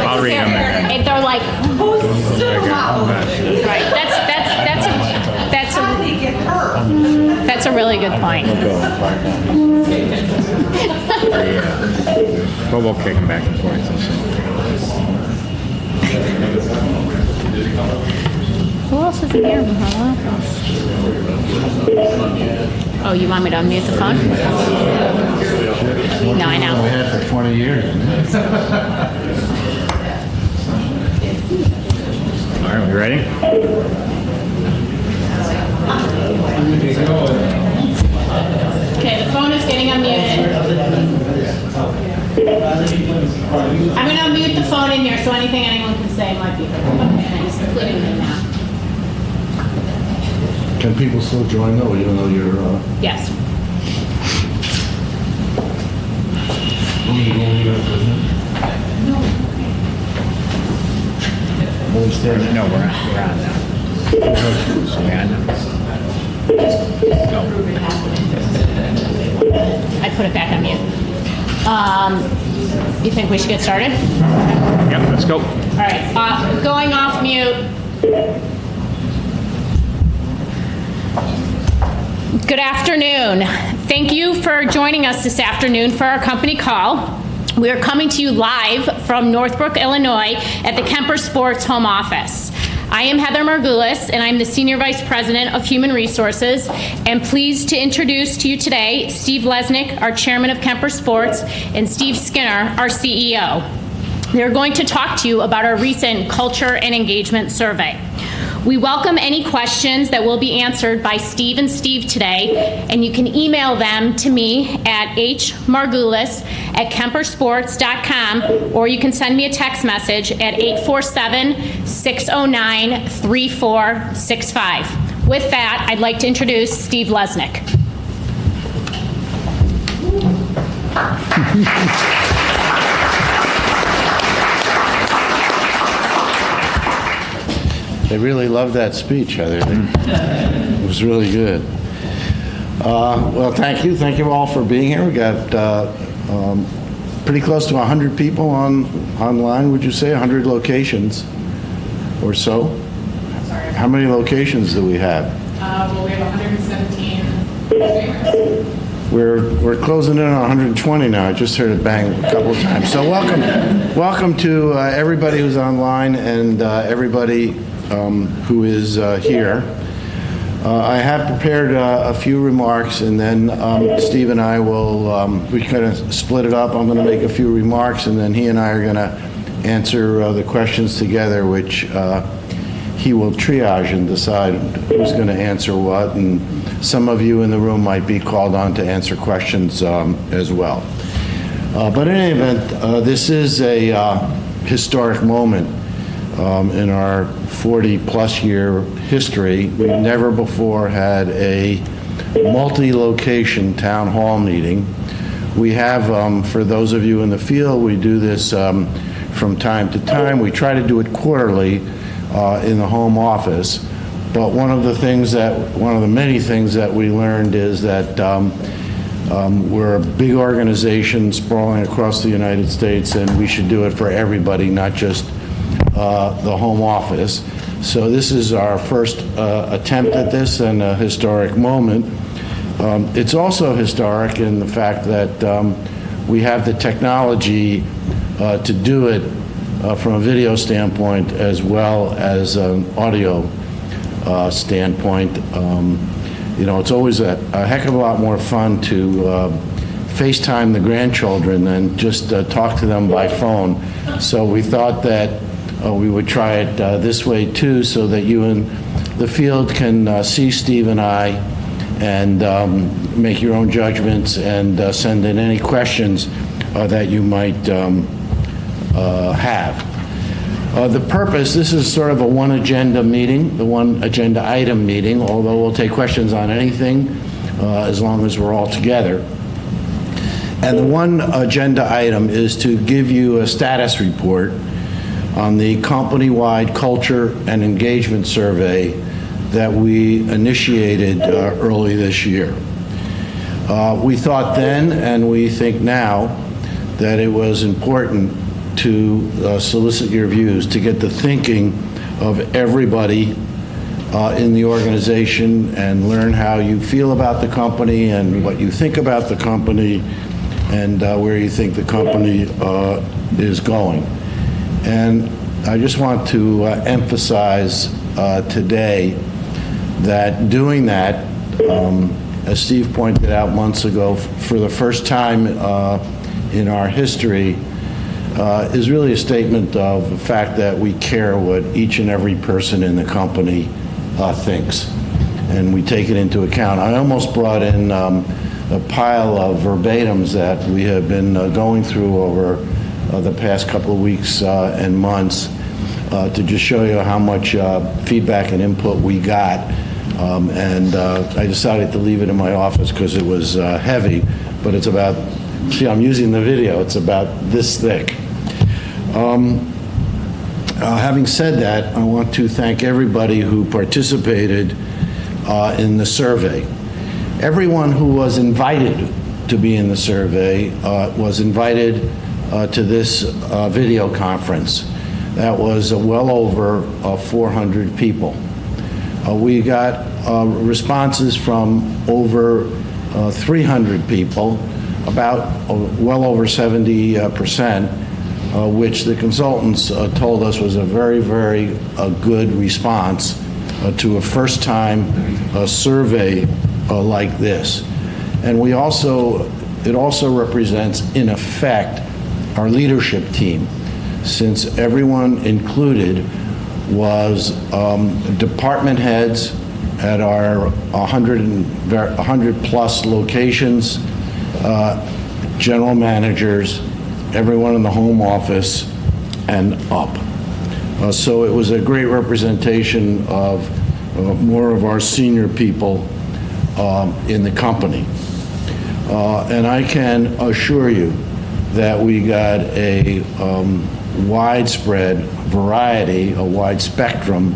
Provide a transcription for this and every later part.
I'll read them again. And they're like, right. That's a really good point. But we'll kick them back and forth. Who else is in here? Oh, you want me to unmute the phone? No, I know. We had for 20 years. All right, we ready? Okay, the phone is getting unmuted. I'm going to unmute the phone in here so anything anyone can say might be heard. Okay, thanks, including me now. Can people still join though, even though you're... Yes. No, we're on now. So we on now? No. I put it back on mute. You think we should get started? Yep, let's go. All right, going off mute. Good afternoon. Thank you for joining us this afternoon for our company call. We are coming to you live from Northbrook, Illinois at the KemperSports home office. I am Heather Margulis, and I'm the Senior Vice President of Human Resources, and pleased to introduce to you today Steve Lesnick, our Chairman of KemperSports, and Steve Skinner, our CEO. They're going to talk to you about our recent culture and engagement survey. We welcome any questions that will be answered by Steve and Steve today, and you can email them to me at hmargulis@kempersports.com, or you can send me a text message at 847-609-3465. With that, I'd like to introduce Steve Lesnick. They really loved that speech, Heather. It was really good. Well, thank you. Thank you all for being here. We got pretty close to 100 people online, would you say? 100 locations or so? Sorry. How many locations do we have? Well, we have 117. We're closing in on 120 now. I just heard it bang a couple of times. So welcome to everybody who's online and everybody who is here. I have prepared a few remarks, and then Steve and I will, we kind of split it up. I'm going to make a few remarks, and then he and I are going to answer the questions together, which he will triage and decide who's going to answer what, and some of you in the room might be called on to answer questions as well. But in any event, this is a historic moment in our 40-plus year history. We've never before had a multi-location town hall meeting. We have, for those of you in the field, we do this from time to time. We try to do it quarterly in the home office. But one of the many things that we learned is that we're a big organization sprawling across the United States, and we should do it for everybody, not just the home office. So this is our first attempt at this, and a historic moment. It's also historic in the fact that we have the technology to do it from a video standpoint as well as an audio standpoint. You know, it's always a heck of a lot more fun to FaceTime the grandchildren than just talk to them by phone. So we thought that we would try it this way too, so that you in the field can see Steve and I and make your own judgments and send in any questions that you might have. The purpose, this is sort of a one agenda meeting, the one agenda item meeting, although we'll take questions on anything as long as we're all together. And the one agenda item is to give you a status report on the company-wide culture and engagement survey that we initiated early this year. We thought then, and we think now, that it was important to solicit your views, to get the thinking of everybody in the organization and learn how you feel about the company and what you think about the company and where you think the company is going. And I just want to emphasize today that doing that, as Steve pointed out months ago, for the first time in our history, is really a statement of the fact that we care what each and every person in the company thinks, and we take it into account. I almost brought in a pile of verbatims that we have been going through over the past couple of weeks and months to just show you how much feedback and input we got. And I decided to leave it in my office because it was heavy, but it's about, see, I'm using the video, it's about this thick. Having said that, I want to thank everybody who participated in the survey. Everyone who was invited to be in the survey was invited to this video conference. That was well over 400 people. We got responses from over 300 people, about well over 70%, which the consultants told us was a very, very good response to a first-time survey like this. And we also, it also represents, in effect, our leadership team, since everyone included was department heads at our 100 plus locations, general managers, everyone in the home office, and up. So it was a great representation of more of our senior people in the company. And I can assure you that we got a widespread variety, a wide spectrum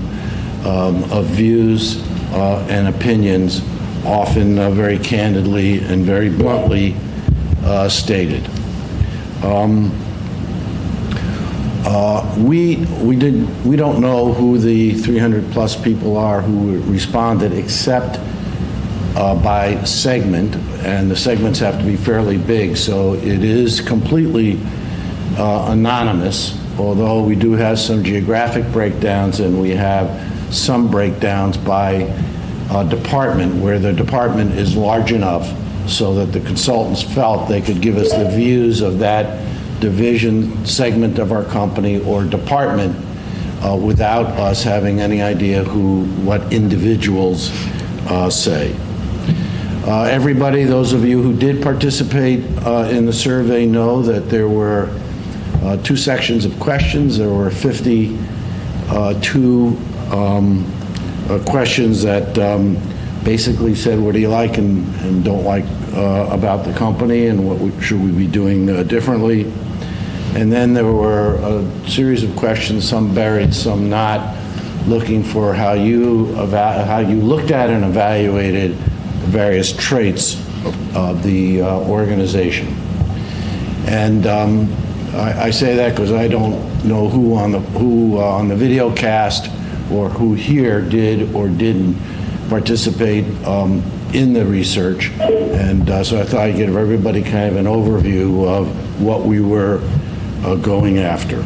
of views and opinions, often very candidly and very bluntly stated. We don't know who the 300 plus people are who responded, except by segment, and the segments have to be fairly big, so it is completely anonymous, although we do have some geographic breakdowns and we have some breakdowns by department, where the department is large enough so that the consultants felt they could give us the views of that division, segment of our company or department without us having any idea what individuals say. Everybody, those of you who did participate in the survey, know that there were two sections of questions. There were 52 questions that basically said, what do you like and don't like about the company, and what should we be doing differently. And then there were a series of questions, some buried, some not, looking for how you looked at and evaluated various traits of the organization. And I say that because I don't know who on the video cast or who here did or didn't participate in the research, and so I thought I'd give everybody kind of an overview of what we were going after.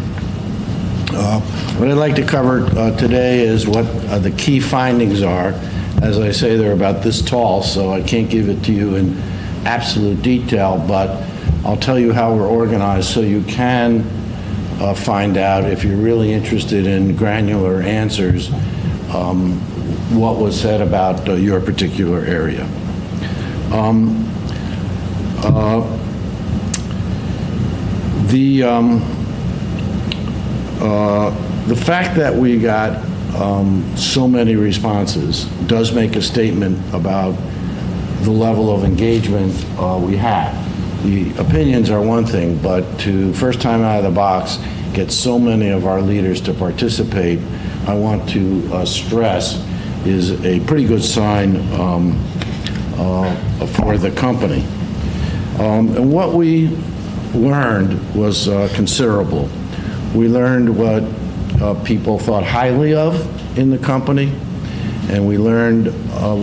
What I'd like to cover today is what the key findings are. As I say, they're about this tall, so I can't give it to you in absolute detail, but I'll tell you how we're organized so you can find out, if you're really interested in granular answers, what was said about your particular area. The fact that we got so many responses does make a statement about the level of engagement we have. The opinions are one thing, but to first time out of the box get so many of our leaders to participate, I want to stress, is a pretty good sign for the company. And what we learned was considerable. We learned what people thought highly of in the company, and we learned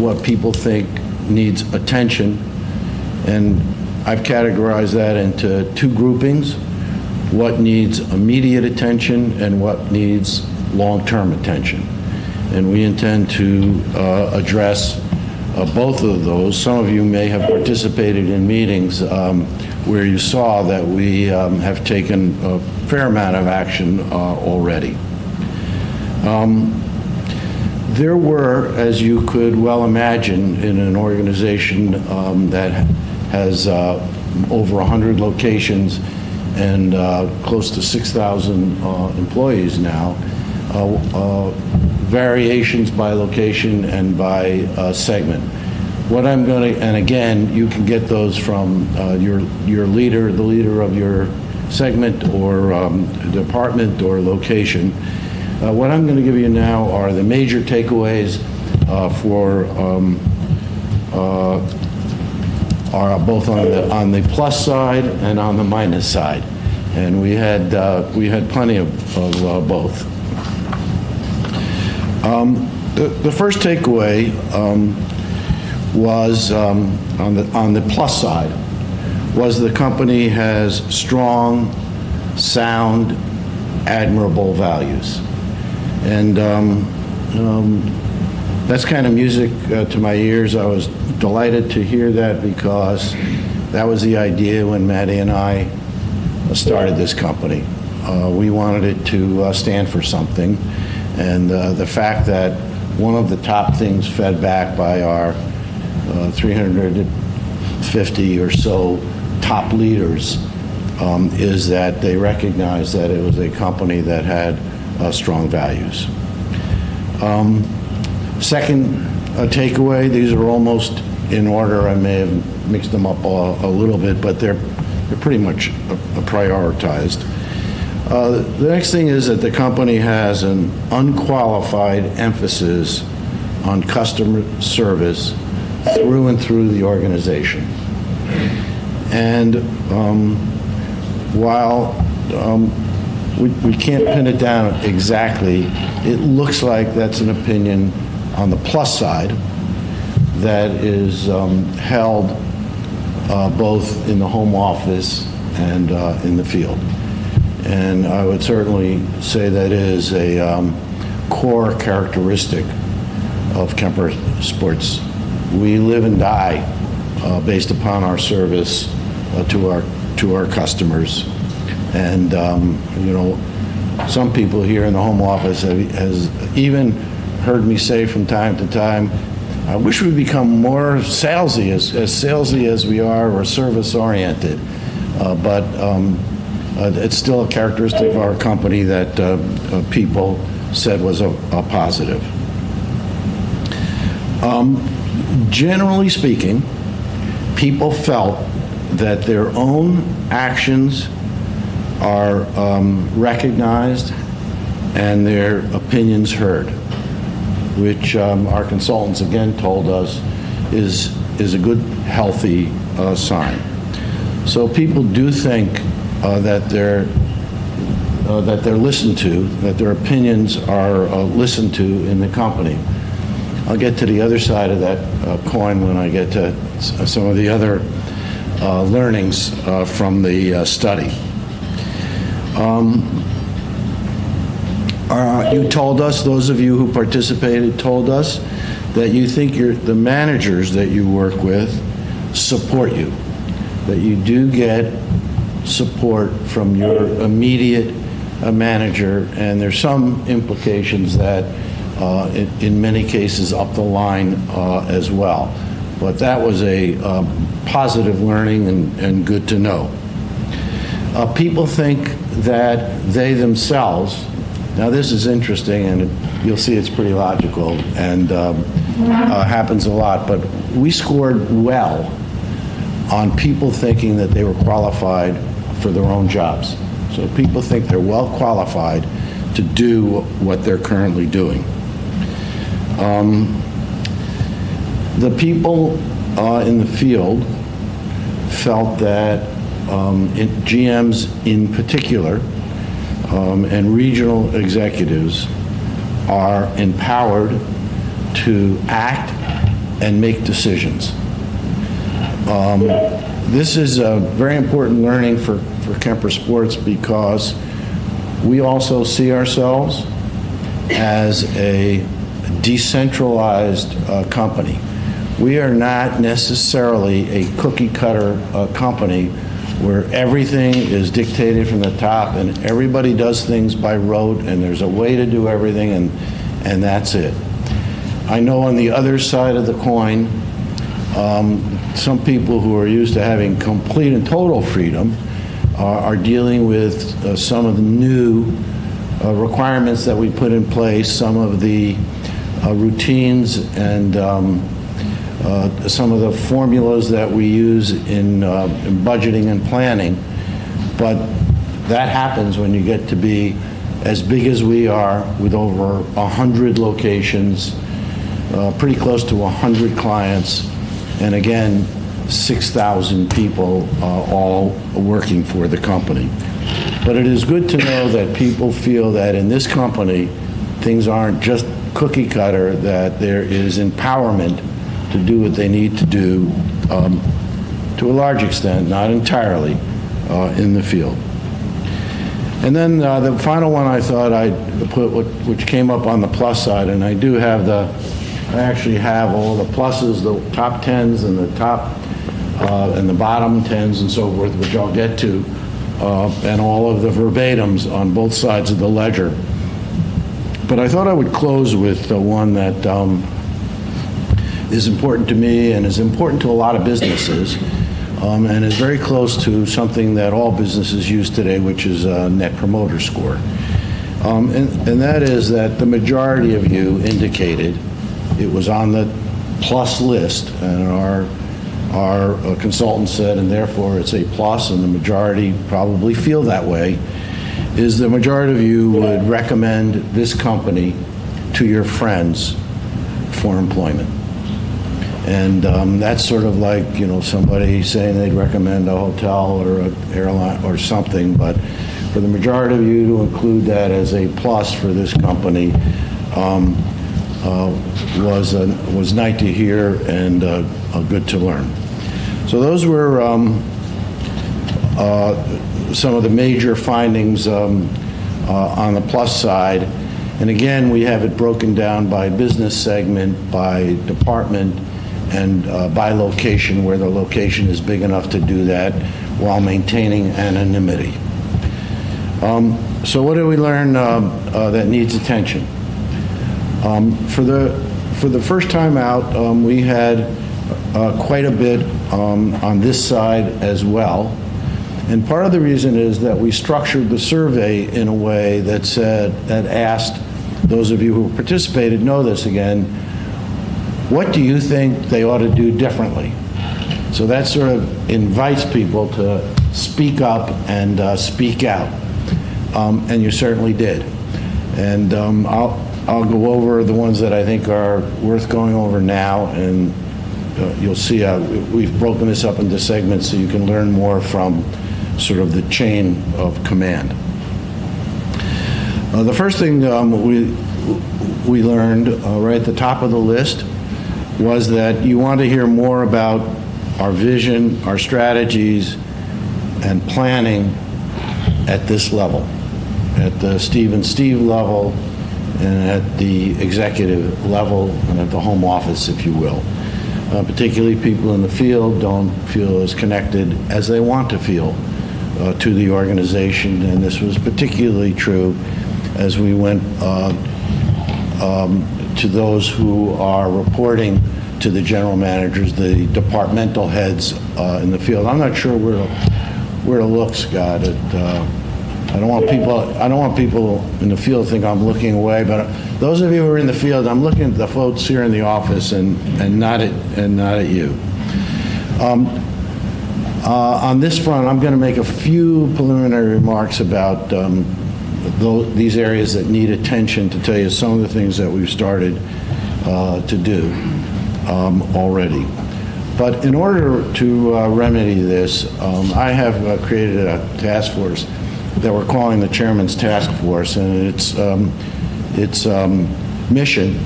what people think needs attention. And I've categorized that into two groupings: what needs immediate attention and what needs long-term attention. And we intend to address both of those. Some of you may have participated in meetings where you saw that we have taken a fair amount of action already. There were, as you could well imagine, in an organization that has over 100 locations and close to 6,000 employees now, variations by location and by segment. What I'm going to, and again, you can get those from your leader, the leader of your segment or department or location. What I'm going to give you now are the major takeaways are both on the plus side and on the minus side, and we had plenty of both. The first takeaway was on the plus side was the company has strong, sound, admirable values, and that's kind of music to my ears. I was delighted to hear that because that was the idea when Maddie and I started this company. We wanted it to stand for something, and the fact that one of the top things fed back by our 350 or so top leaders is that they recognized that it was a company that had strong values. Second takeaway, these are almost in order. I may have mixed them up a little bit, but they're pretty much prioritized. The next thing is that the company has an unqualified emphasis on customer service through and through the organization. And while we can't pin it down exactly, it looks like that's an opinion on the plus side that is held both in the home office and in the field. And I would certainly say that is a core characteristic of KemperSports. We live and die based upon our service to our customers. And you know, some people here in the home office has even heard me say from time to time, I wish we'd become more salesy, as salesy as we are, or service oriented. But it's still a characteristic of our company that people said was a positive. Generally speaking, people felt that their own actions are recognized and their opinions heard, which our consultants again told us is a good, healthy sign. So people do think that they're listened to, that their opinions are listened to in the company. I'll get to the other side of that coin when I get to some of the other learnings from the study. You told us, those of you who participated told us, that you think the managers that you work with support you, that you do get support from your immediate manager, and there's some implications that in many cases up the line as well. But that was a positive learning and good to know. People think that they themselves, now this is interesting and you'll see it's pretty logical and happens a lot, but we scored well on people thinking that they were qualified for their own jobs. So people think they're well qualified to do what they're currently doing. The people in the field felt that GMs in particular and regional executives are empowered to act and make decisions. This is a very important learning for KemperSports because we also see ourselves as a decentralized company. We are not necessarily a cookie-cutter company where everything is dictated from the top and everybody does things by rote and there's a way to do everything and that's it. I know on the other side of the coin, some people who are used to having complete and total freedom are dealing with some of the new requirements that we put in place, some of the routines and some of the formulas that we use in budgeting and planning. But that happens when you get to be as big as we are with over 100 locations, pretty close to 100 clients, and again, 6,000 people all working for the company. But it is good to know that people feel that in this company, things aren't just cookie cutter, that there is empowerment to do what they need to do to a large extent, not entirely, in the field. And then the final one I thought I'd put, which came up on the plus side, and I actually have all the pluses, the top 10s and the top and the bottom 10s and so forth, which I'll get to, and all of the verbatims on both sides of the ledger. But I thought I would close with one that is important to me and is important to a lot of businesses, and is very close to something that all businesses use today, which is a Net Promoter Score. And that is that the majority of you indicated it was on the plus list, and our consultant said, and therefore it's a plus, and the majority probably feel that way, is the majority of you would recommend this company to your friends for employment. And that's sort of like, somebody saying they'd recommend a hotel or an airline or something, but for the majority of you to include that as a plus for this company was nice to hear and good to learn. So those were some of the major findings on the plus side. And again, we have it broken down by business segment, by department, and by location, where the location is big enough to do that while maintaining anonymity. So what did we learn that needs attention? For the first time out, we had quite a bit on this side as well. And part of the reason is that we structured the survey in a way that asked, those of you who participated know this again, what do you think they ought to do differently? So that sort of invites people to speak up and speak out. And you certainly did. And I'll go over the ones that I think are worth going over now, and you'll see we've broken this up into segments so you can learn more from sort of the chain of command. The first thing we learned right at the top of the list was that you want to hear more about our vision, our strategies, and planning at this level, at the Steve and Steve level, and at the executive level, and at the home office, if you will. Particularly people in the field don't feel as connected as they want to feel to the organization, and this was particularly true as we went to those who are reporting to the general managers, the departmental heads in the field. I'm not sure where to look, Scott. I don't want people in the field to think I'm looking away, but those of you who are in the field, I'm looking at the folks here in the office and not at you. On this front, I'm going to make a few preliminary remarks about these areas that need attention, to tell you some of the things that we've started to do already. But in order to remedy this, I have created a task force that we're calling the Chairman's Task Force, and its mission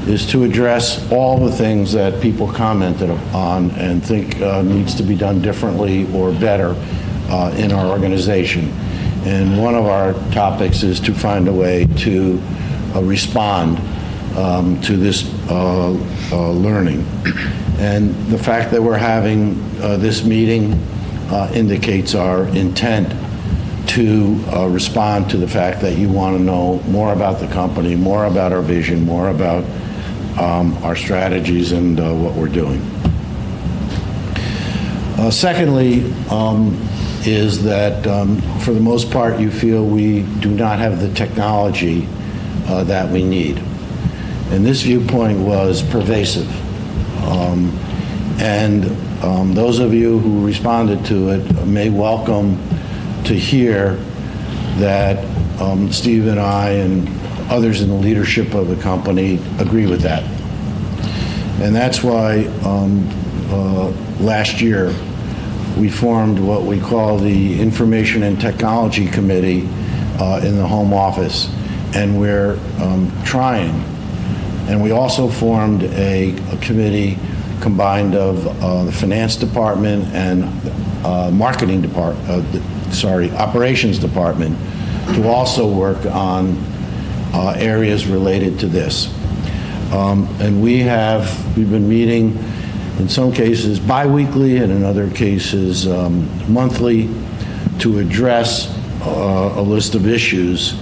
is to address all the things that people commented on and think needs to be done differently or better in our organization. And one of our topics is to find a way to respond to this learning. And the fact that we're having this meeting indicates our intent to respond to the fact that you want to know more about the company, more about our vision, more about our strategies and what we're doing. Secondly, is that for the most part you feel we do not have the technology that we need. And this viewpoint was pervasive. Those of you who responded to it may welcome to hear that Steve and I and others in the leadership of the company agree with that. And that's why last year we formed what we call the Information and Technology Committee in the home office. And we're trying. And we also formed a committee combined of the finance department and operations department to also work on areas related to this. And we've been meeting in some cases bi-weekly and in other cases monthly to address a list of issues.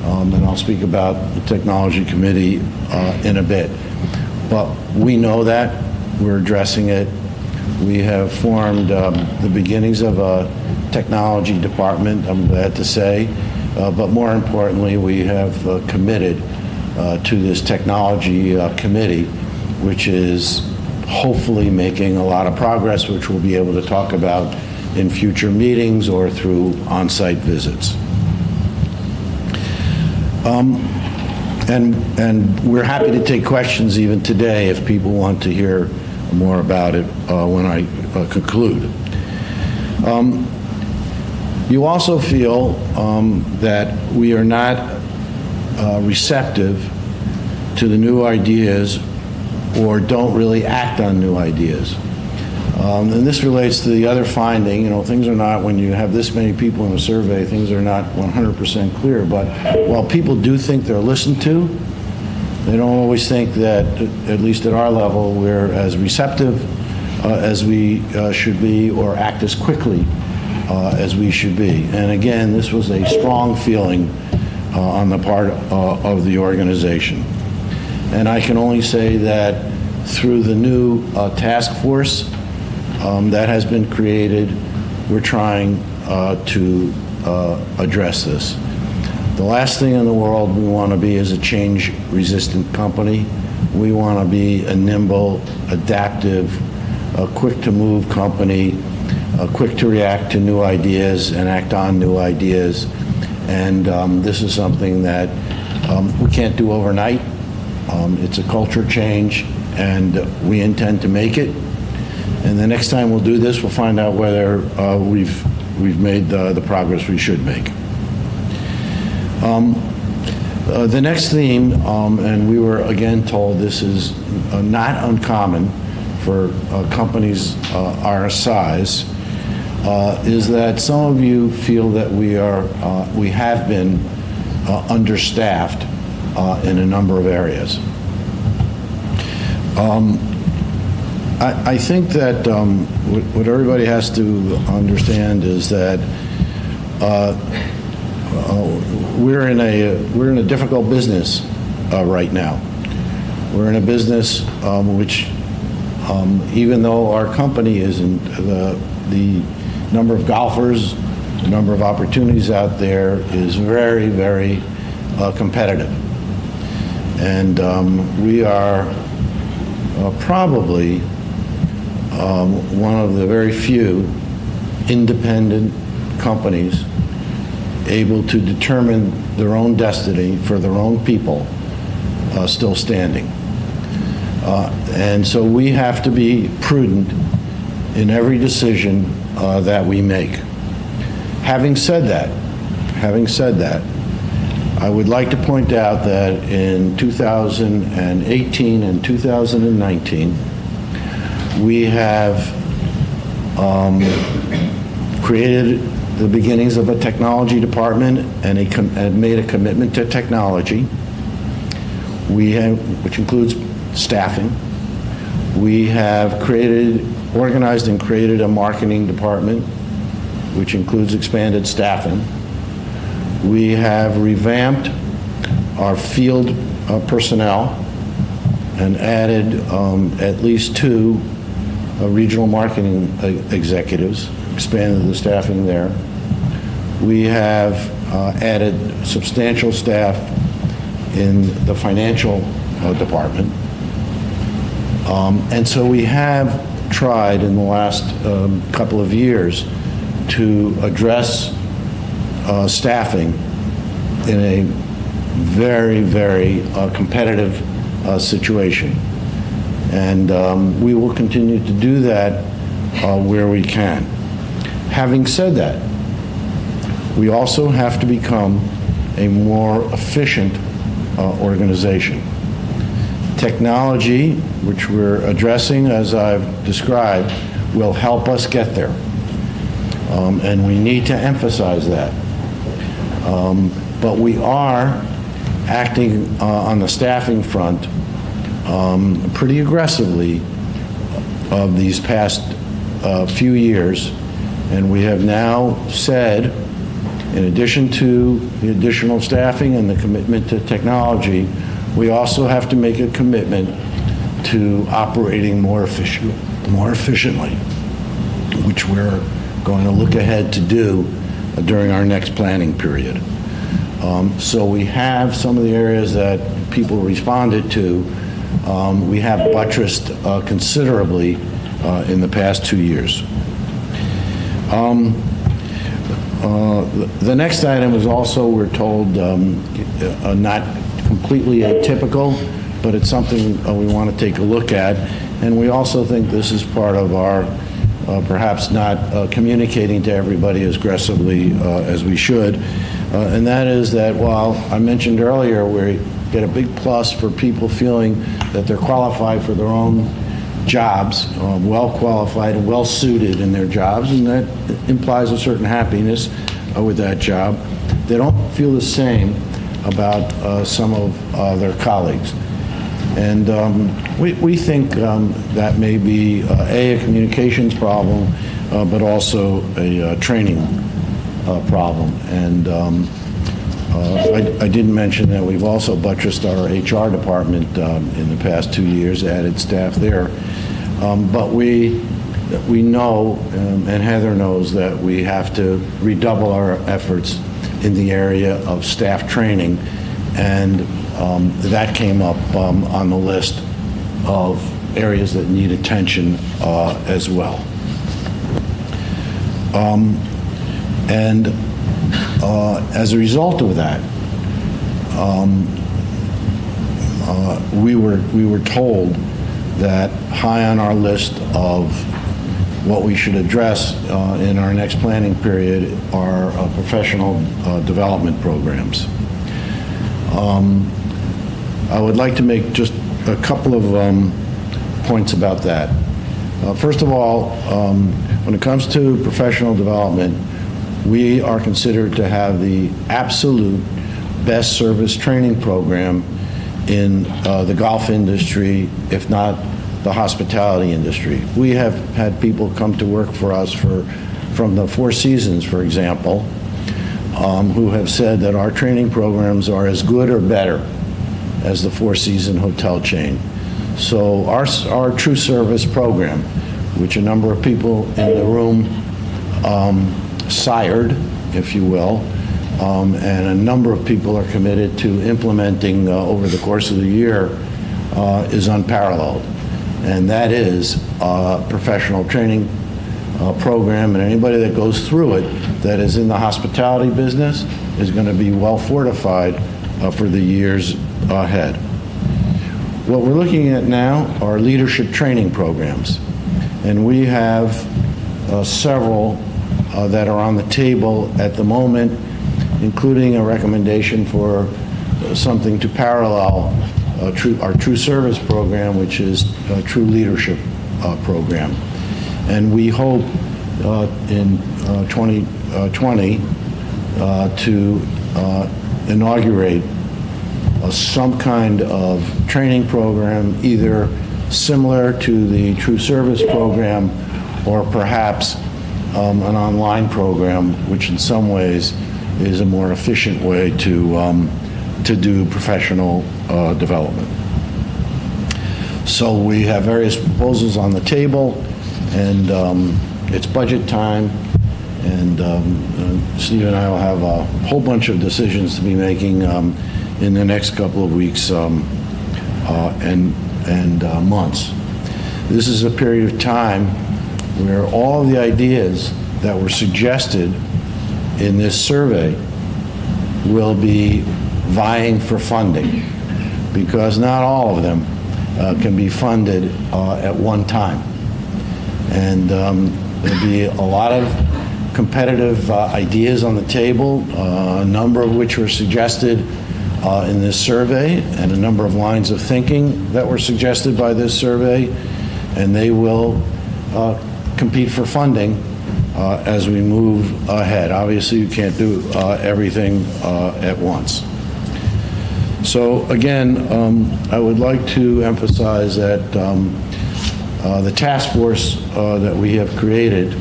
And I'll speak about the technology committee in a bit. But we know that, we're addressing it. We have formed the beginnings of a technology department, I'm glad to say. But more importantly, we have committed to this technology committee, which is hopefully making a lot of progress, which we'll be able to talk about in future meetings or through on-site visits. And we're happy to take questions even today if people want to hear more about it when I conclude. You also feel that we are not receptive to the new ideas or don't really act on new ideas. And this relates to the other finding, things are not, when you have this many people in a survey, things are not 100% clear, but while people do think they're listened to, they don't always think that, at least at our level, we're as receptive as we should be or act as quickly as we should be. And again, this was a strong feeling on the part of the organization. And I can only say that through the new task force that has been created, we're trying to address this. The last thing in the world we want to be is a change-resistant company. We want to be a nimble, adaptive, quick-to-move company, quick to react to new ideas and act on new ideas. And this is something that we can't do overnight. It's a culture change, and we intend to make it. And the next time we'll do this, we'll find out whether we've made the progress we should make. The next theme, and we were again told this is not uncommon for companies our size, is that some of you feel that we have been understaffed in a number of areas. I think that what everybody has to understand is that we're in a difficult business right now. We're in a business which, even though our company isn't, the number of golfers, the number of opportunities out there is very, very competitive. And we are probably one of the very few independent companies able to determine their own destiny for their own people still standing. And so we have to be prudent in every decision that we make. Having said that, having said that, I would like to point out that in 2018 and 2019, we have created the beginnings of a technology department and made a commitment to technology. Which includes staffing. We have organized and created a marketing department, which includes expanded staffing. We have revamped our field personnel and added at least 2 regional marketing executives, expanded the staffing there. We have added substantial staff in the financial department. And so we have tried in the last couple of years to address staffing in a very, very competitive situation. And we will continue to do that where we can. Having said that, we also have to become a more efficient organization. Technology, which we're addressing as I've described, will help us get there. And we need to emphasize that. But we are acting on the staffing front pretty aggressively of these past few years. And we have now said, in addition to the additional staffing and the commitment to technology, we also have to make a commitment to operating more efficiently, which we're going to look ahead to do during our next planning period. So we have some of the areas that people responded to, we have buttressed considerably in the past 2 years. The next item is also, we're told, not completely atypical, but it's something we want to take a look at. And we also think this is part of our perhaps not communicating to everybody as aggressively as we should. And that is that while I mentioned earlier we get a big plus for people feeling that they're qualified for their own jobs, well qualified and well suited in their jobs, and that implies a certain happiness with that job, they don't feel the same about some of their colleagues. And we think that may be a communications problem, but also a training problem. And I didn't mention that we've also buttressed our HR department in the past 2 years, added staff there. But we know, and Heather knows, that we have to redouble our efforts in the area of staff training, and that came up on the list of areas that need attention as well. And as a result of that, we were told that high on our list of what we should address in our next planning period are professional development programs. I would like to make just a couple of points about that. First of all, when it comes to professional development, we are considered to have the absolute best service training program in the golf industry, if not the hospitality industry. We have had people come to work for us from the Four Seasons, for example, who have said that our training programs are as good or better as the Four Seasons hotel chain. So our true service program, which a number of people in the room sired, if you will, and a number of people are committed to implementing over the course of the year, is unparalleled. And that is a professional training program, and anybody that goes through it that is in the hospitality business is going to be well fortified for the years ahead. What we're looking at now are leadership training programs, and we have several that are on the table at the moment, including a recommendation for something to parallel our True Service program, which is a True Leadership program. And we hope in 2020 to inaugurate some kind of training program, either similar to the True Service program or perhaps an online program, which in some ways is a more efficient way to do professional development. So we have various proposals on the table, and it's budget time, and Steve and I will have a whole bunch of decisions to be making in the next couple of weeks and months. This is a period of time where all the ideas that were suggested in this survey will be vying for funding, because not all of them can be funded at one time. And there'll be a lot of competitive ideas on the table, a number of which were suggested in this survey, and a number of lines of thinking that were suggested by this survey, and they will compete for funding as we move ahead. Obviously, you can't do everything at once. So again, I would like to emphasize that the task force that we have created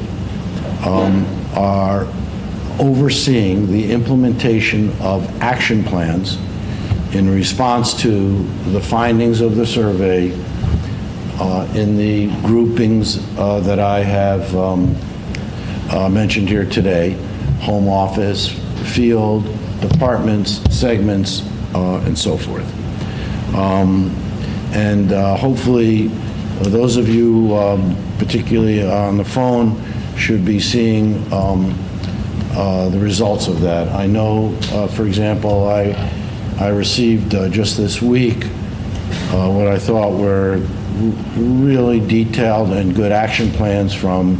are overseeing the implementation of action plans in response to the findings of the survey in the groupings that I have mentioned here today: home office, field, departments, segments, and so forth. Hopefully those of you, particularly on the phone, should be seeing the results of that. I know, for example, I received just this week what I thought were really detailed and good action plans from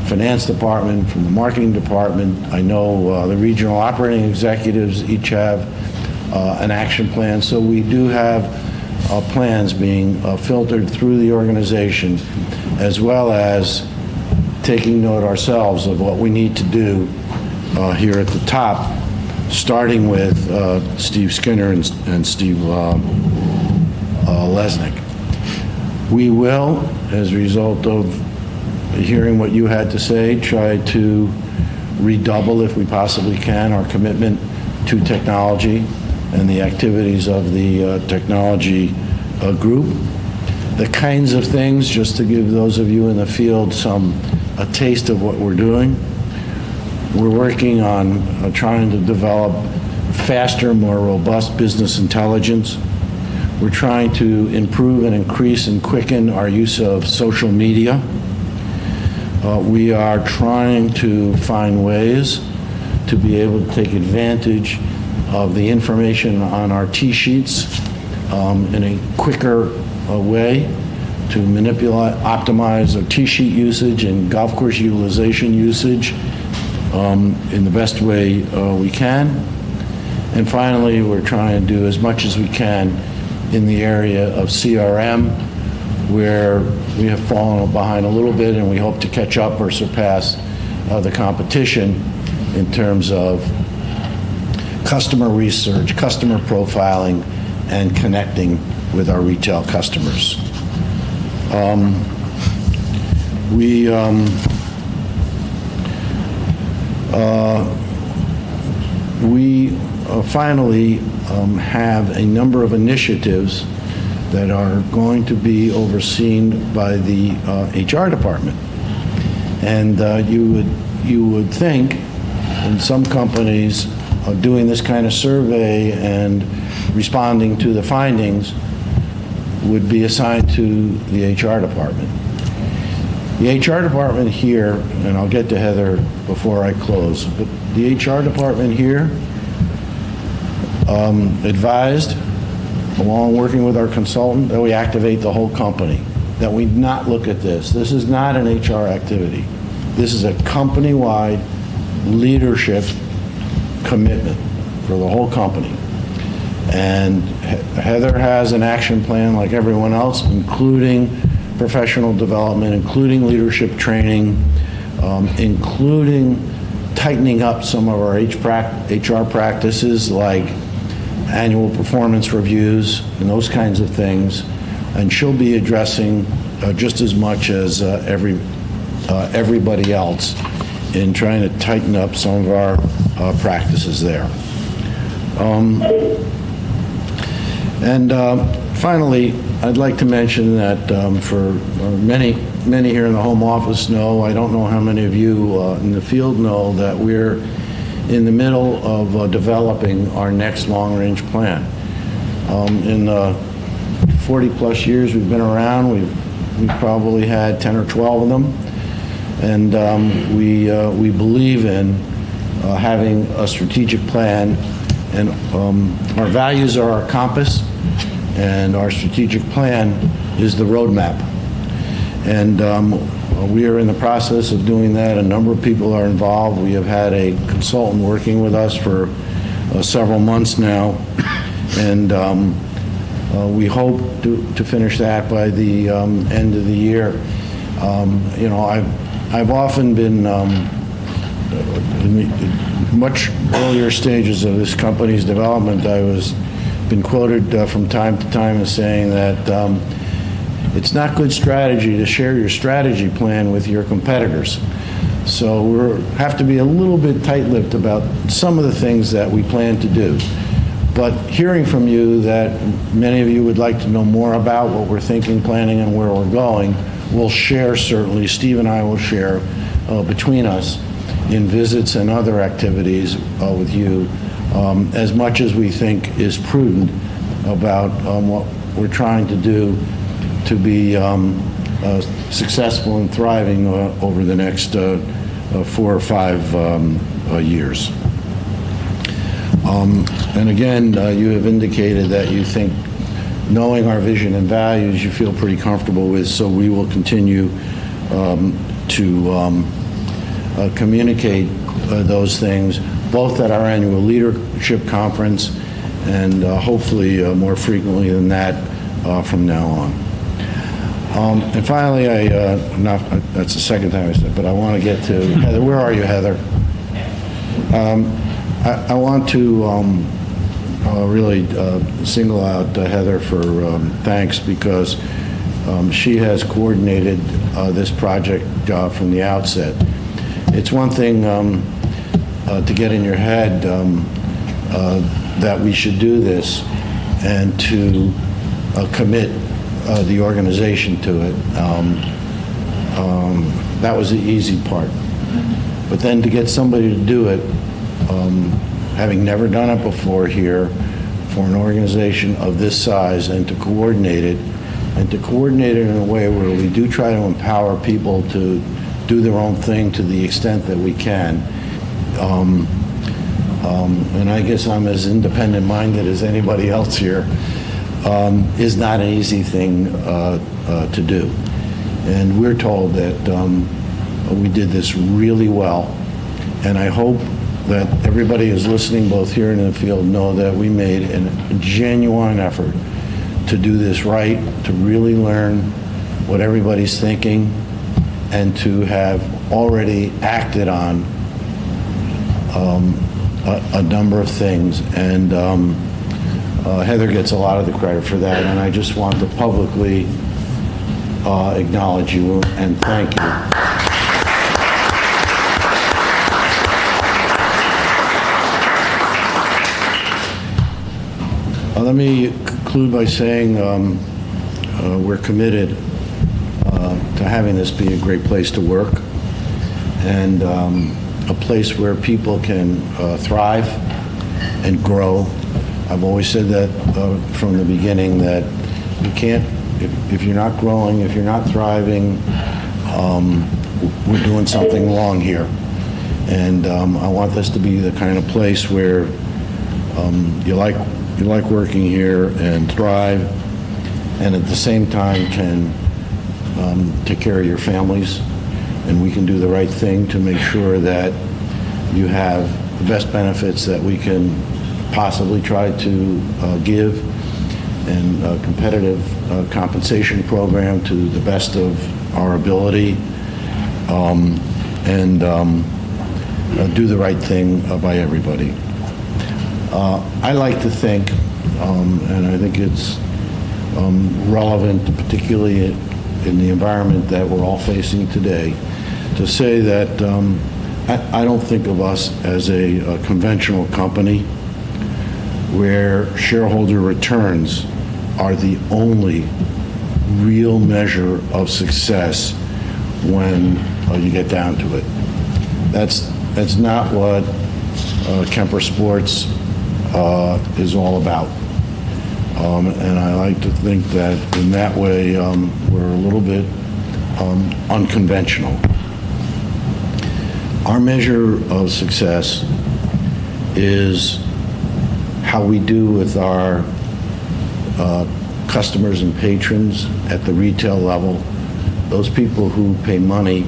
finance department, from the marketing department. I know the regional operating executives each have an action plan. So we do have plans being filtered through the organization, as well as taking note ourselves of what we need to do here at the top, starting with Steve Skinner and Steve Lesnick. We will, as a result of hearing what you had to say, try to redouble, if we possibly can, our commitment to technology and the activities of the technology group. The kinds of things, just to give those of you in the field a taste of what we're doing. We're working on trying to develop faster, more robust business intelligence. We're trying to improve and increase and quicken our use of social media. We are trying to find ways to be able to take advantage of the information on our T-sheets in a quicker way, to manipulate, optimize our T-sheet usage and golf course utilization usage in the best way we can. And finally, we're trying to do as much as we can in the area of CRM, where we have fallen behind a little bit, and we hope to catch up or surpass the competition in terms of customer research, customer profiling, and connecting with our retail customers. We finally have a number of initiatives that are going to be overseen by the HR department. And you would think in some companies doing this kind of survey and responding to the findings would be assigned to the HR department. The HR department here, and I'll get to Heather before I close, but the HR department here advised, along working with our consultant, that we activate the whole company, that we not look at this. This is not an HR activity. This is a company-wide leadership commitment for the whole company. And Heather has an action plan like everyone else, including professional development, including leadership training, including tightening up some of our HR practices like annual performance reviews and those kinds of things. And she'll be addressing just as much as everybody else in trying to tighten up some of our practices there. Finally, I'd like to mention that for many here in the home office know, I don't know how many of you in the field know, that we're in the middle of developing our next long-range plan. In 40-plus years we've been around, we've probably had 10 or 12 of them, and we believe in having a strategic plan, and our values are our compass, and our strategic plan is the roadmap. And we are in the process of doing that. A number of people are involved. We have had a consultant working with us for several months now, and we hope to finish that by the end of the year. You know, I've often been in much earlier stages of this company's development. I was been quoted from time to time as saying that it's not good strategy to share your strategy plan with your competitors. So we have to be a little bit tight-lipped about some of the things that we plan to do. But hearing from you that many of you would like to know more about what we're thinking, planning, and where we're going, we'll share, certainly, Steve and I will share between us in visits and other activities with you as much as we think is prudent about what we're trying to do to be successful and thriving over the next 4 or 5 years. And again, you have indicated that you think, knowing our vision and values, you feel pretty comfortable with, so we will continue to communicate those things, both at our annual leadership conference and hopefully more frequently than that from now on. And finally, that's the second time I said, but I want to get to Heather. Where are you, Heather? I want to really single out Heather for thanks, because she has coordinated this project from the outset. It's one thing to get in your head that we should do this and to commit the organization to it. That was the easy part. But then to get somebody to do it, having never done it before here, for an organization of this size, and to coordinate it, in a way where we do try to empower people to do their own thing to the extent that we can. And I guess I'm as independent-minded as anybody else here, is not an easy thing to do. And we're told that we did this really well, and I hope that everybody who's listening, both here and in the field, know that we made a genuine effort to do this right, to really learn what everybody's thinking, and to have already acted on a number of things. And Heather gets a lot of the credit for that, and I just want to publicly acknowledge you and thank you. Let me conclude by saying we're committed to having this be a great place to work, and a place where people can thrive and grow. I've always said that from the beginning, that you can't, if you're not growing, if you're not thriving, we're doing something wrong here. And I want this to be the kind of place where you like working here and thrive, and at the same time can take care of your families, and we can do the right thing to make sure that you have the best benefits that we can possibly try to give, and a competitive compensation program to the best of our ability, and do the right thing by everybody. I like to think, and I think it's relevant, particularly in the environment that we're all facing today, to say that I don't think of us as a conventional company where shareholder returns are the only real measure of success when you get down to it. That's not what KemperSports is all about. And I like to think that in that way we're a little bit unconventional. Our measure of success is how we do with our customers and patrons at the retail level, those people who pay money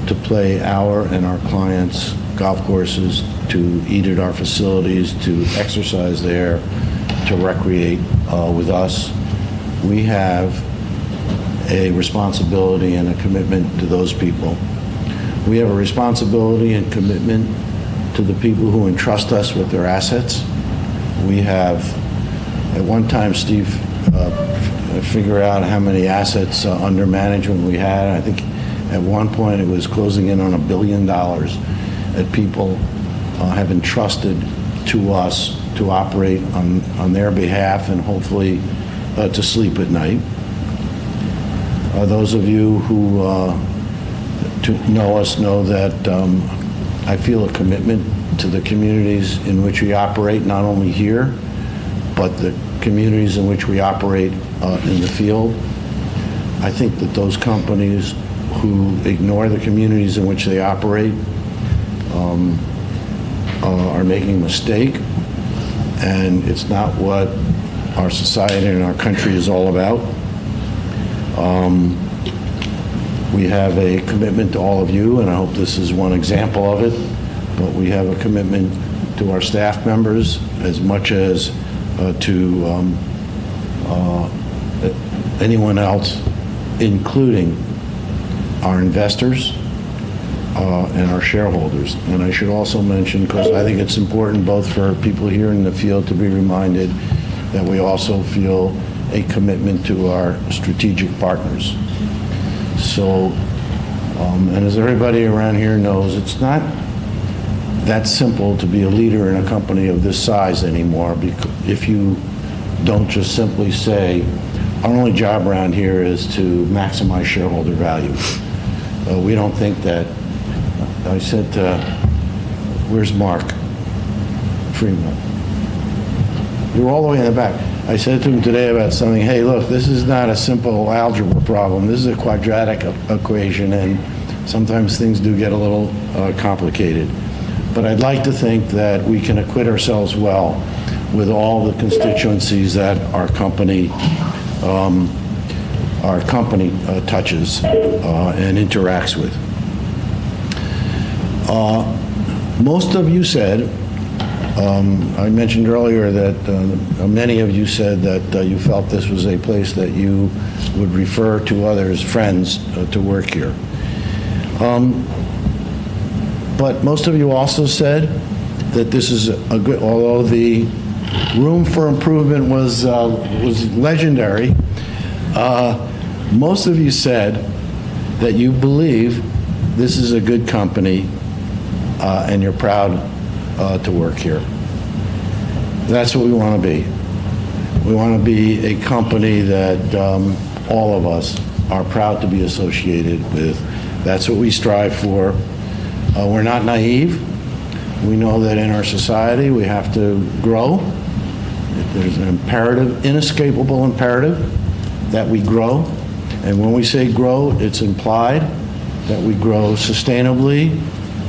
to play our and our clients' golf courses, to eat at our facilities, to exercise there, to recreate with us. We have a responsibility and a commitment to those people. We have a responsibility and commitment to the people who entrust us with their assets. We have, at one time, Steve figure out how many assets under management we had. I think at one point it was closing in on $1 billion that people have entrusted to us to operate on their behalf, and hopefully to sleep at night. Those of you who know us know that I feel a commitment to the communities in which we operate, not only here, but the communities in which we operate in the field. I think that those companies who ignore the communities in which they operate are making a mistake, and it's not what our society and our country is all about. We have a commitment to all of you, and I hope this is one example of it, but we have a commitment to our staff members as much as to anyone else, including our investors and our shareholders. And I should also mention, because I think it's important both for people here in the field to be reminded, that we also feel a commitment to our strategic partners. So, and as everybody around here knows, it's not that simple to be a leader in a company of this size anymore, because if you don't just simply say, our only job around here is to maximize shareholder value. We don't think that. I said, where's Mark Freeman? You're all the way in the back. I said to him today about something, hey, look, this is not a simple algebra problem. This is a quadratic equation, and sometimes things do get a little complicated. But I'd like to think that we can acquit ourselves well with all the constituencies that our company touches and interacts with. Most of you said, I mentioned earlier that many of you said that you felt this was a place that you would refer to others, friends, to work here. But most of you also said that this is a good, although the room for improvement was legendary, most of you said that you believe this is a good company and you're proud to work here. That's what we want to be. We want to be a company that all of us are proud to be associated with. That's what we strive for. We're not naive. We know that in our society we have to grow. There's an imperative, inescapable imperative, that we grow. And when we say grow, it's implied that we grow sustainably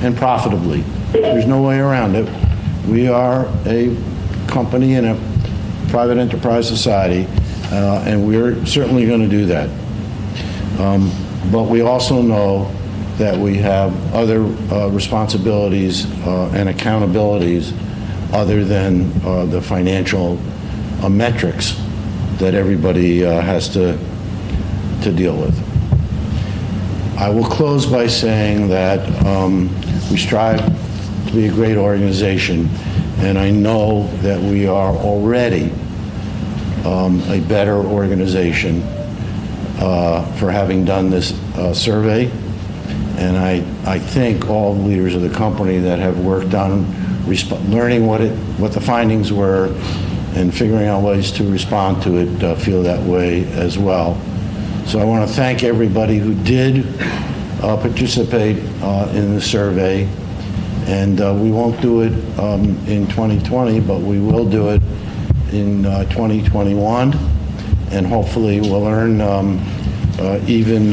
and profitably. There's no way around it. We are a company in a private enterprise society, and we're certainly going to do that. But we also know that we have other responsibilities and accountabilities other than the financial metrics that everybody has to deal with. I will close by saying that we strive to be a great organization, and I know that we are already a better organization for having done this survey. And I thank all the leaders of the company that have worked on learning what the findings were and figuring out ways to respond to it, feel that way as well. So I want to thank everybody who did participate in the survey. And we won't do it in 2020, but we will do it in 2021. And hopefully we'll earn even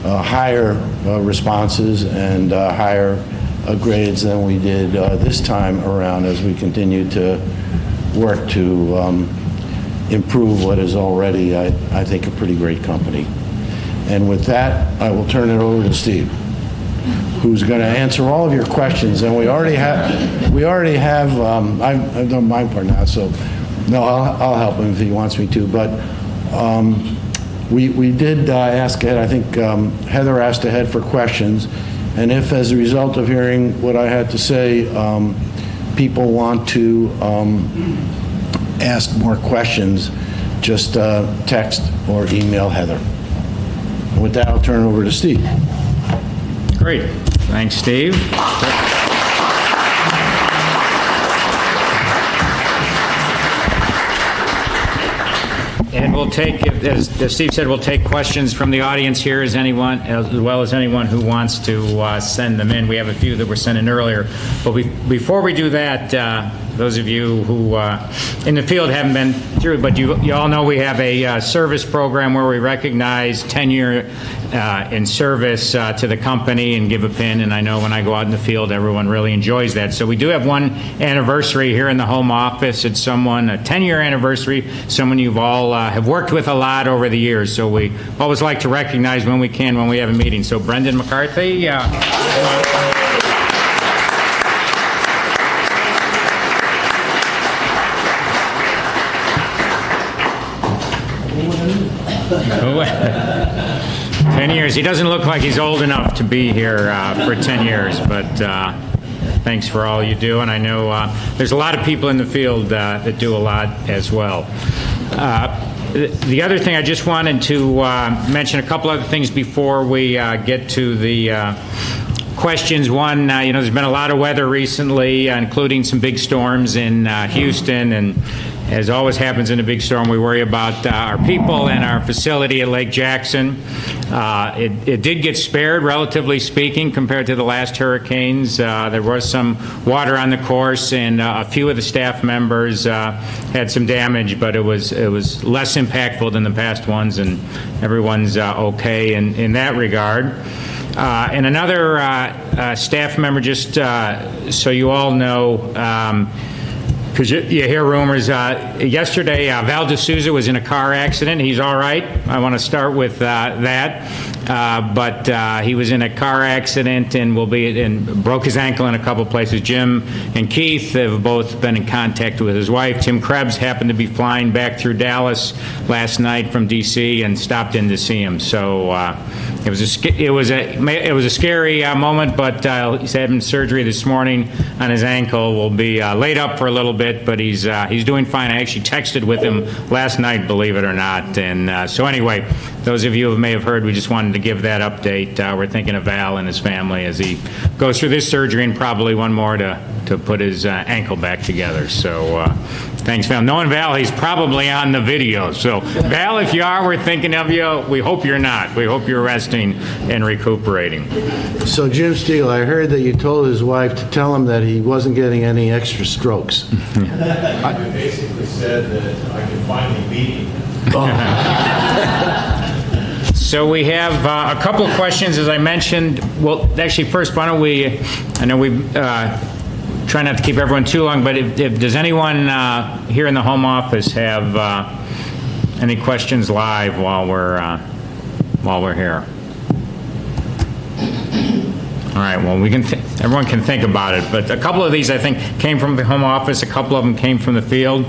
higher responses and higher grades than we did this time around as we continue to work to improve what is already, I think, a pretty great company. And with that, I will turn it over to Steve, who's going to answer all of your questions. And we already have I've done my part now, so no, I'll help him if he wants me to. But we did ask Ed, I think Heather asked ahead for questions. And if, as a result of hearing what I had to say, people want to ask more questions, just text or email Heather. And with that, I'll turn it over to Steve. Great. Thanks, Steve. And we'll take, as Steve said, we'll take questions from the audience here as well as anyone who wants to send them in. We have a few that were sent in earlier. But before we do that, those of you who in the field haven't been through, but you all know we have a service program where we recognize tenure in service to the company and give a pin. And I know when I go out in the field, everyone really enjoys that. So we do have one anniversary here in the home office. It's a 10-year anniversary, someone you've all have worked with a lot over the years. So we always like to recognize when we can, when we have a meeting. So Brendan McCarthy. Oh, 10 years. He doesn't look like he's old enough to be here for 10 years, but thanks for all you do. And I know there's a lot of people in the field that do a lot as well. The other thing, I just wanted to mention a couple other things before we get to the questions. One, there's been a lot of weather recently, including some big storms in Houston, and as always happens in a big storm, we worry about our people and our facility at Lake Jackson. It did get spared, relatively speaking, compared to the last hurricanes. There was some water on the course, and a few of the staff members had some damage, but it was less impactful than the past ones, and everyone's okay in that regard. And another staff member, just so you all know, because you hear rumors. Yesterday, Val D'Souza was in a car accident. He's all right. I want to start with that. But he was in a car accident and broke his ankle in a couple places. Jim and Keith have both been in contact with his wife. Tim Krebs happened to be flying back through Dallas last night from D.C. and stopped in to see him. So it was a scary moment. But he's having surgery this morning on his ankle. Will be laid up for a little bit, but he's doing fine. I actually texted with him last night, believe it or not. And so anyway, those of you who may have heard, we just wanted to give that update. We're thinking of Val and his family as he goes through this surgery and probably one more to put his ankle back together. So thanks, Val. Knowing Val, he's probably on the video. So Val, if you are, we're thinking of you. We hope you're not. We hope you're resting and recuperating. So Jim Steele, I heard that you told his wife to tell him that he wasn't getting any extra strokes. I basically said that I could finally beat him. So we have a couple of questions, as I mentioned. Well, actually, first, why don't we, I know we try not to keep everyone too long, but does anyone here in the home office have any questions live while we're here? All right, well, everyone can think about it, but a couple of these, I think, came from the home office, a couple of them came from the field.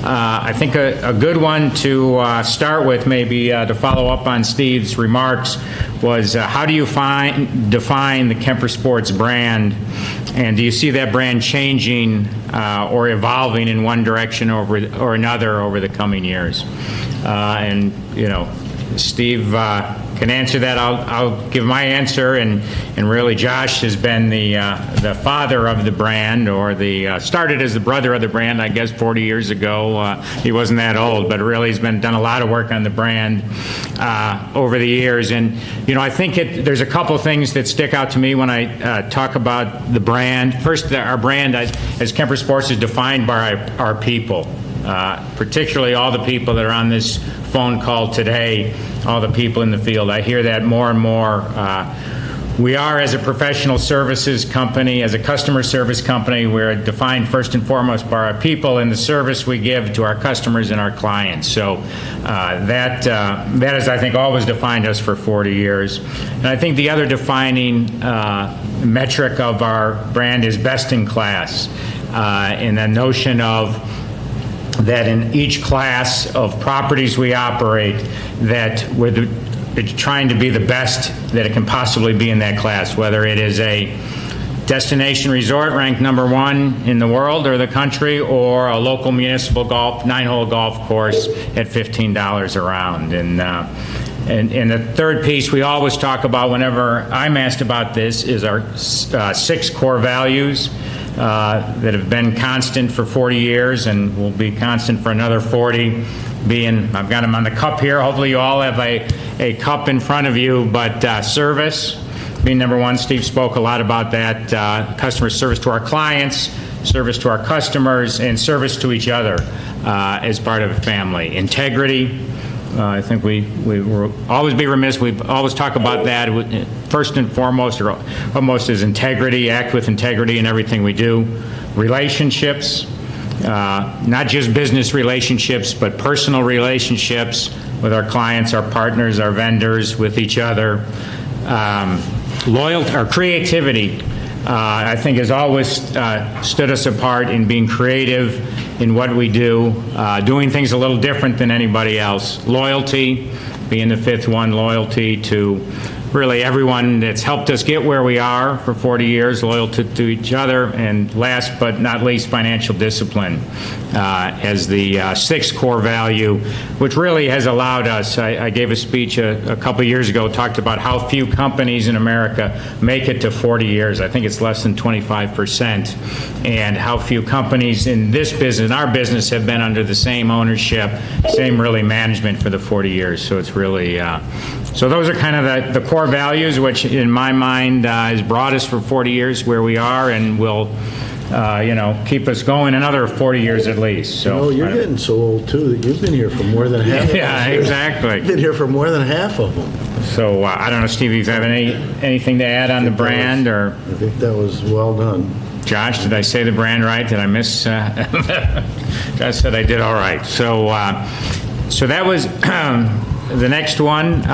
I think a good one to start with, maybe to follow up on Steve's remarks, was how do you define the KemperSports brand, and do you see that brand changing or evolving in one direction or another over the coming years? And, you know, Steve can answer that. I'll give my answer, and really Josh has been the father of the brand, or started as the brother of the brand, I guess 40 years ago. He wasn't that old, but really he's done a lot of work on the brand over the years. And you know, I think there's a couple things that stick out to me when I talk about the brand. First, our brand as KemperSports is defined by our people. Particularly all the people that are on this phone call today, all the people in the field. I hear that more and more. We are, as a professional services company, as a customer service company, we're defined first and foremost by our people and the service we give to our customers and our clients. So that has, I think, always defined us for 40 years. And I think the other defining metric of our brand is best in class. And the notion of that in each class of properties we operate, that we're trying to be the best that it can possibly be in that class, whether it is a destination resort ranked #1 in the world or the country, or a local municipal 9-hole golf course at $15 a round. And the third piece we always talk about whenever I'm asked about this is our 6 core values that have been constant for 40 years and will be constant for another 40, being, I've got them on the cup here, hopefully you all have a cup in front of you, but service being #1. Steve spoke a lot about that. Customer service to our clients, service to our customers, and service to each other as part of a family. Integrity. I think we will always be remiss. We always talk about that. First and foremost, or almost, is integrity. Act with integrity in everything we do. Relationships, not just business relationships, but personal relationships with our clients, our partners, our vendors, with each other. Loyalty, or creativity, I think has always stood us apart in being creative in what we do, doing things a little different than anybody else. Loyalty, being the 5th one, loyalty to really everyone that's helped us get where we are for 40 years, loyalty to each other, and last but not least, financial discipline as the 6th core value, which really has allowed us. I gave a speech a couple years ago, talked about how few companies in America make it to 40 years. I think it's less than 25%, and how few companies in this business, in our business, have been under the same ownership, same really management for the 40 years. So it's really, so those are kind of the core values, which in my mind has brought us for 40 years where we are, and will keep us going another 40 years at least. So you're getting so old too that you've been here for more than half of them. Yeah, exactly. You've been here for more than half of them. So I don't know, Steve, if you have anything to add on the brand, or I think that was well done. Josh, did I say the brand right? Did I miss? Josh said I did all right. So that was the next one.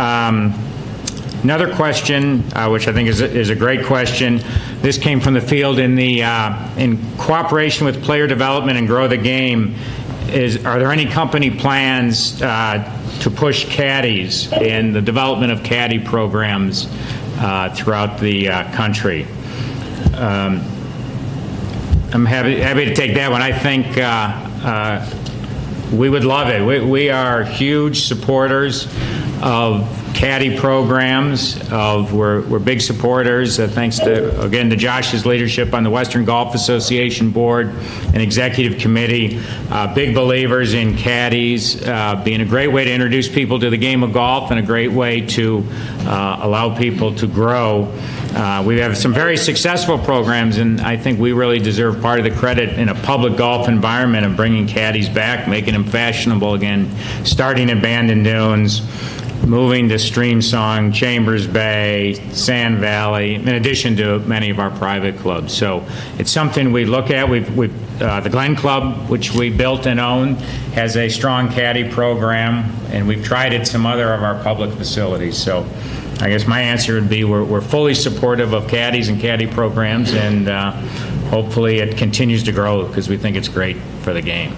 Another question, which I think is a great question. This came from the field in cooperation with player development and grow the game. Are there any company plans to push caddies and the development of caddy programs throughout the country? I'm happy to take that one. I think we would love it. We are huge supporters of caddy programs. We're big supporters, thanks to Josh's leadership on the Western Golf Association Board and Executive Committee. Big believers in caddies being a great way to introduce people to the game of golf, and a great way to allow people to grow. We have some very successful programs, and I think we really deserve part of the credit in a public golf environment of bringing caddies back, making them fashionable again, starting at Bandon Dunes, moving to Streamsong, Chambers Bay, Sand Valley, in addition to many of our private clubs. So it's something we look at. The Glen Club, which we built and own, has a strong caddy program, and we've tried it at some other of our public facilities. So I guess my answer would be we're fully supportive of caddies and caddy programs, and hopefully it continues to grow because we think it's great for the game.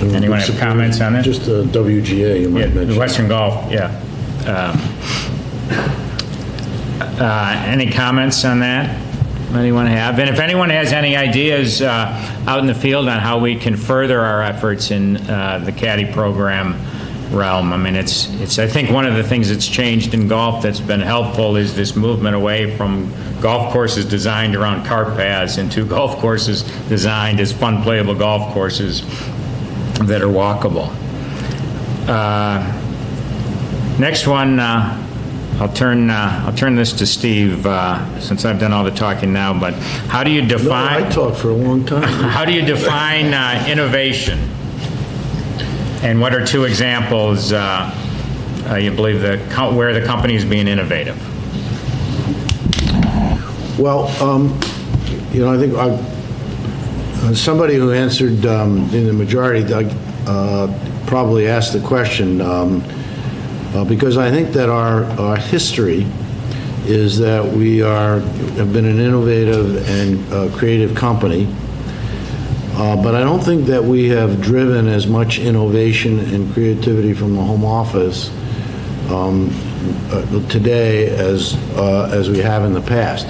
Anyone have comments on it? Just the WGA, you might mention. The Western Golf, yeah. Any comments on that? Anyone have? And if anyone has any ideas out in the field on how we can further our efforts in the caddy program realm, I mean, it's. I think one of the things that's changed in golf that's been helpful is this movement away from golf courses designed around cart paths into golf courses designed as fun, playable golf courses that are walkable. Next one, I'll turn this to Steve since I've done all the talking now. But how do you No, define? I talked for a long time. How do you define innovation? And what are two examples you believe where the company is being innovative? Well, I think somebody who answered in the majority probably asked the question because I think that our history is that we have been an innovative and creative company. But I don't think that we have driven as much innovation and creativity from the home office today as we have in the past.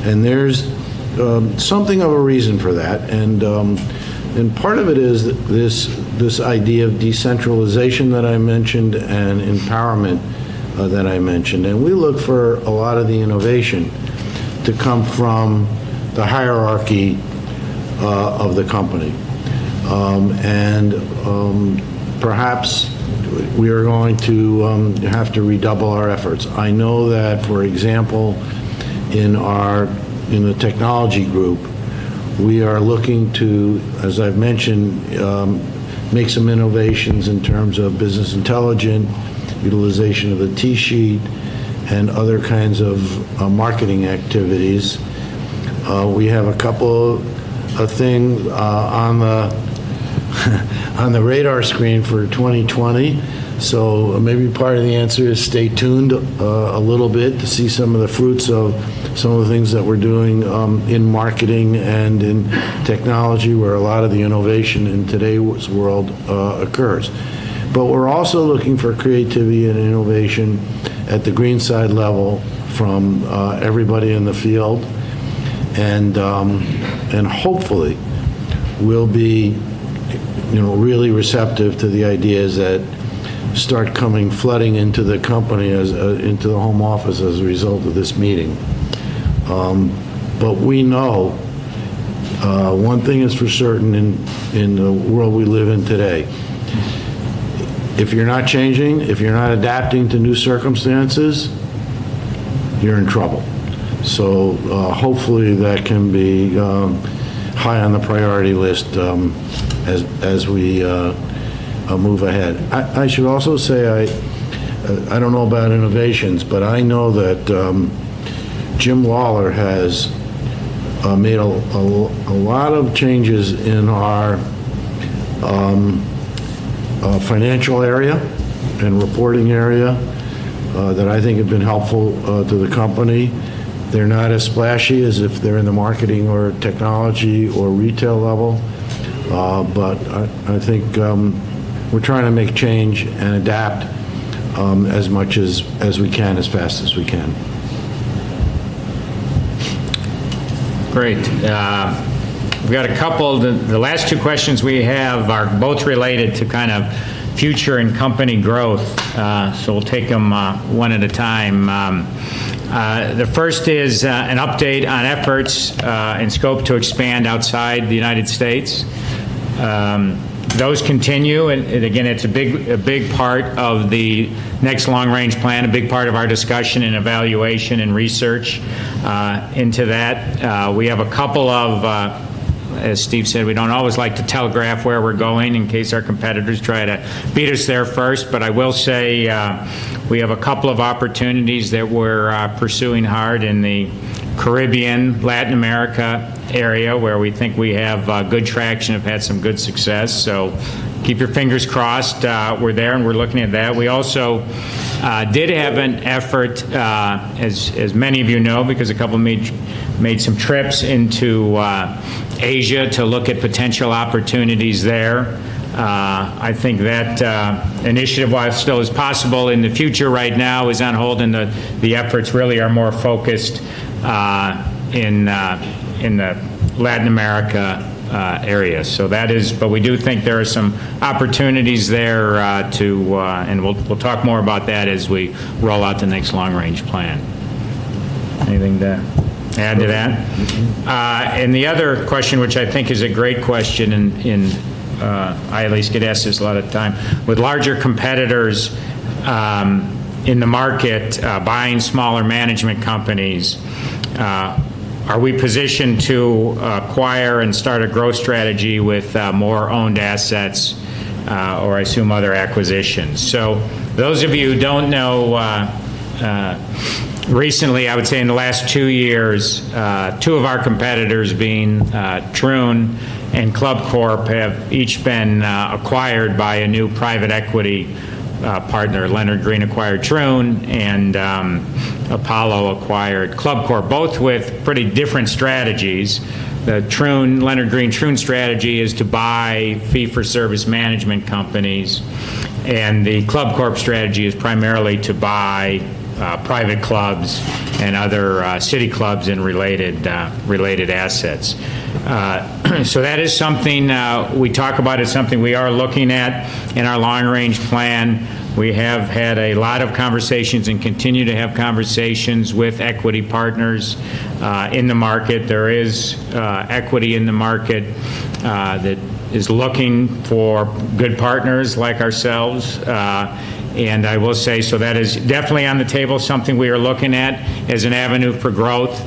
And there's something of a reason for that. And part of it is this idea of decentralization that I mentioned and empowerment that I mentioned. And we look for a lot of the innovation to come from the hierarchy of the company. Perhaps we are going to have to redouble our efforts. I know that, for example, in the technology group, we are looking to, as I've mentioned, make some innovations in terms of business intelligence, utilization of the T-sheet, and other kinds of marketing activities. We have a couple of things on the radar screen for 2020. So maybe part of the answer is stay tuned a little bit to see some of the fruits of some of the things that we're doing in marketing and in technology, where a lot of the innovation in today's world occurs. But we're also looking for creativity and innovation at the greenside level from everybody in the field, and hopefully we'll be really receptive to the ideas that start flooding into the company into the home office as a result of this meeting. But we know one thing is for certain in the world we live in today: if you're not changing, if you're not adapting to new circumstances, you're in trouble. So hopefully that can be high on the priority list as we move ahead. I should also say I don't know about innovations, but I know that Jim Lawler has made a lot of changes in our financial area and reporting area that I think have been helpful to the company. They're not as splashy as if they're in the marketing or technology or retail level, but I think we're trying to make change and adapt as much as we can, as fast as we can. Great. We've got a couple. The last two questions we have are both related to kind of future and company growth, so we'll take them one at a time. The first is an update on efforts and scope to expand outside the United States. Those continue, and again, it's a big part of the next long-range plan, a big part of our discussion and evaluation and research into that. We have a couple of, as Steve said, we don't always like to telegraph where we're going in case our competitors try to beat us there first, but I will say we have a couple of opportunities that we're pursuing hard in the Caribbean, Latin America area, where we think we have good traction, have had some good success. So keep your fingers crossed. We're there and we're looking at that. We also did have an effort, as many of you know, because a couple made some trips into Asia to look at potential opportunities there. I think that initiative, while it still is possible in the future right now, is on hold, and the efforts really are more focused in the Latin America area. So that is, but we do think there are some opportunities there and we'll talk more about that as we roll out the next long-range plan. Anything to add to that? And the other question, which I think is a great question, I at least get asked this a lot of the time, with larger competitors in the market buying smaller management companies, are we positioned to acquire and start a growth strategy with more owned assets, or I assume other acquisitions? So those of you who don't know, recently, I would say in the last 2 years, two of our competitors, being Troon and Club Corp, have each been acquired by a new private equity partner. Leonard Green acquired Troon, and Apollo acquired Club Corp, both with pretty different strategies. The Leonard Green Troon strategy is to buy fee-for-service management companies, and the Club Corp strategy is primarily to buy private clubs and other city clubs and related assets. So that is something we talk about. It's something we are looking at in our long-range plan. We have had a lot of conversations and continue to have conversations with equity partners in the market. There is equity in the market that is looking for good partners like ourselves. And I will say, so that is definitely on the table, something we are looking at as an avenue for growth.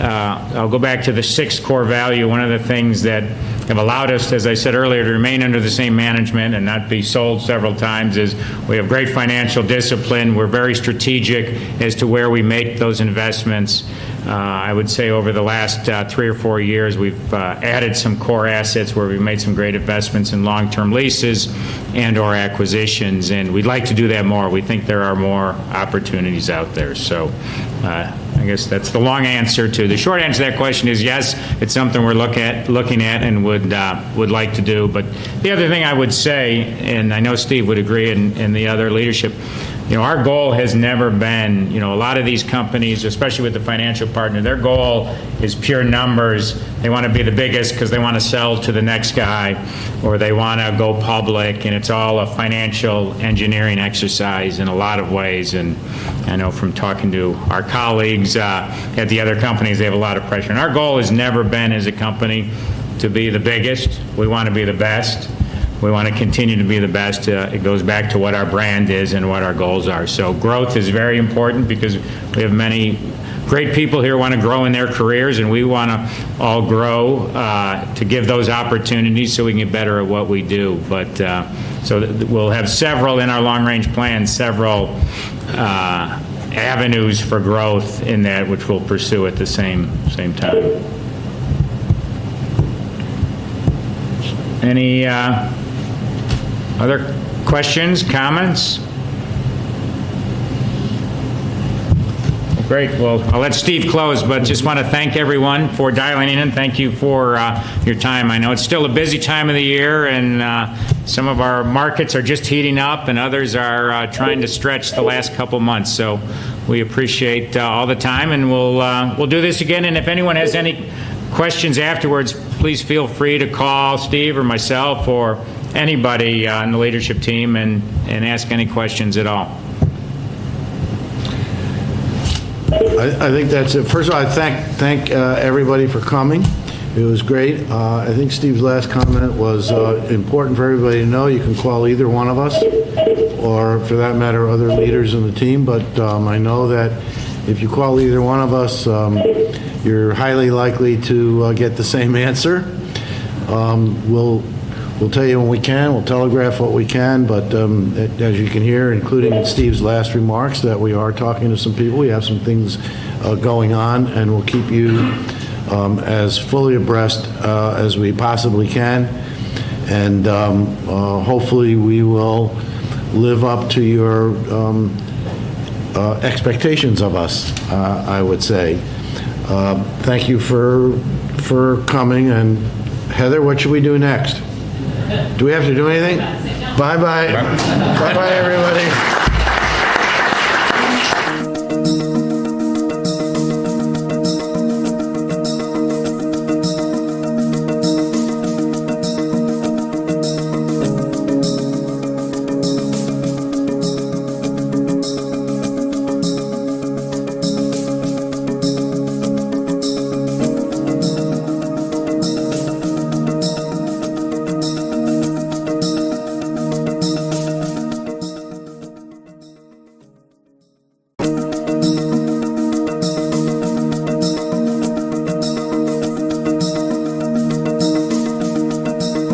I'll go back to the sixth core value. One of the things that have allowed us, as I said earlier, to remain under the same management and not be sold several times is we have great financial discipline. We're very strategic as to where we make those investments. I would say over the last 3 or 4 years, we've added some core assets where we've made some great investments in long-term leases and/or acquisitions, and we'd like to do that more. We think there are more opportunities out there. So I guess that's the long answer to the short answer to that question is yes, it's something we're looking at and would like to do. But the other thing I would say, and I know Steve would agree and the other leadership, our goal has never been, a lot of these companies, especially with the financial partner, their goal is pure numbers. They want to be the biggest because they want to sell to the next guy, or they want to go public, and it's all a financial engineering exercise in a lot of ways. And I know from talking to our colleagues at the other companies, they have a lot of pressure. And our goal has never been as a company to be the biggest. We want to be the best. We want to continue to be the best. It goes back to what our brand is and what our goals are. So growth is very important because we have many great people here who want to grow in their careers, and we want to all grow to give those opportunities so we can get better at what we do. But we'll have several in our long-range plan, several avenues for growth in that, which we'll pursue at the same time. Any other questions, comments? Great. Well, I'll let Steve close, but just want to thank everyone for dialing in, and thank you for your time. I know it's still a busy time of the year, and some of our markets are just heating up, and others are trying to stretch the last couple months. So we appreciate all the time, and we'll do this again. And if anyone has any questions afterwards, please feel free to call Steve or myself or anybody on the leadership team and ask any questions at all. I think that's it. First of all, I thank everybody for coming. It was great. I think Steve's last comment was important for everybody to know. You can call either one of us, or for that matter, other leaders in the team. But I know that if you call either one of us, you're highly likely to get the same answer. We'll tell you when we can. We'll telegraph what we can. But as you can hear, including in Steve's last remarks, that we are talking to some people. We have some things going on, and we'll keep you as fully abreast as we possibly can. And hopefully we will live up to your expectations of us, I would say. Thank you for coming, and Heather, what should we do next? Do we have to do anything? Bye-bye. Bye-bye, everybody.